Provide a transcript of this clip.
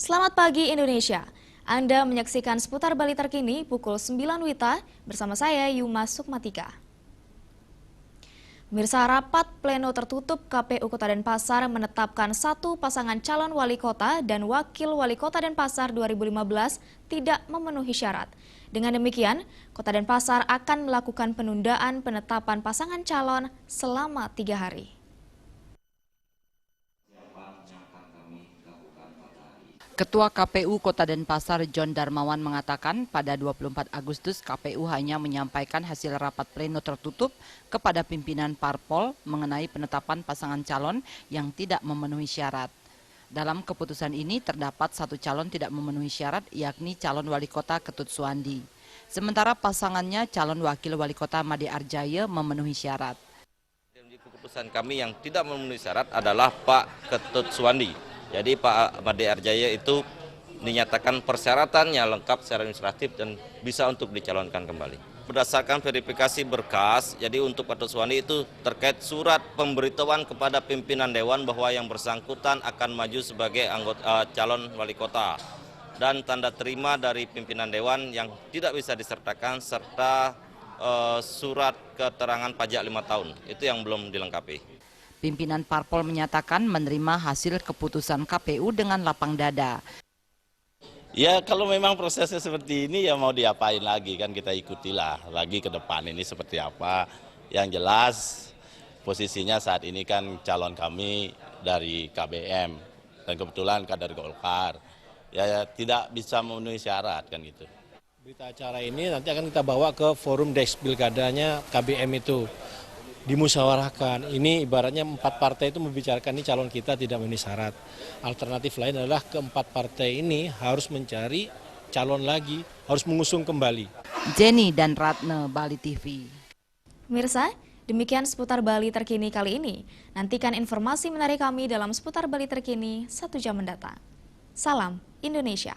Selamat pagi Indonesia. Anda menyaksikan seputar Bali terkini pukul 9 WITA bersama saya Yuma Sukmatika. Pemirsa, rapat pleno tertutup KPU Kota Denpasar menetapkan satu pasangan calon wali kota dan wakil wali kota Denpasar 2015 tidak memenuhi syarat. Dengan demikian, Kota Denpasar akan melakukan penundaan penetapan pasangan calon selama 3 hari. Ketua KPU Kota Denpasar John Darmawan mengatakan pada 24 Agustus KPU hanya menyampaikan hasil rapat pleno tertutup kepada pimpinan parpol mengenai penetapan pasangan calon yang tidak memenuhi syarat. Dalam keputusan ini terdapat satu calon tidak memenuhi syarat, yakni calon wali kota Ketut Suwandi. Sementara pasangannya calon wakil wali kota Made Arjaya memenuhi syarat. Keputusan kami yang tidak memenuhi syarat adalah Pak Ketut Suwandi. Jadi Pak Made Arjaya itu dinyatakan persyaratannya lengkap secara administratif dan bisa untuk dicalonkan kembali. Berdasarkan verifikasi berkas, jadi untuk Pak Ketut Suwandi itu terkait surat pemberitahuan kepada pimpinan Dewan bahwa yang bersangkutan akan maju sebagai anggota calon wali kota. Dan tanda terima dari pimpinan Dewan yang tidak bisa disertakan serta surat keterangan pajak 5 tahun. Itu yang belum dilengkapi. Pimpinan parpol menyatakan menerima hasil keputusan KPU dengan lapang dada. Ya kalau memang prosesnya seperti ini ya mau diapain lagi, kan kita ikutilah lagi ke depan ini seperti apa. Yang jelas posisinya saat ini kan calon kami dari KBM dan kebetulan kader Golkar. Ya tidak bisa memenuhi syarat kan gitu. Berita acara ini nanti akan kita bawa ke forum Desk Pilkadanya KBM itu. Dimusyawarahkan, ini ibaratnya 4 partai itu membicarakan ini calon kita tidak memenuhi syarat. Alternatif lain adalah keempat partai ini harus mencari calon lagi, harus mengusung kembali. Jenny dan Ratne, Bali TV. Pemirsa, demikian seputar Bali terkini kali ini. Nantikan informasi menarik kami dalam seputar Bali terkini 1 jam mendatang. Salam Indonesia.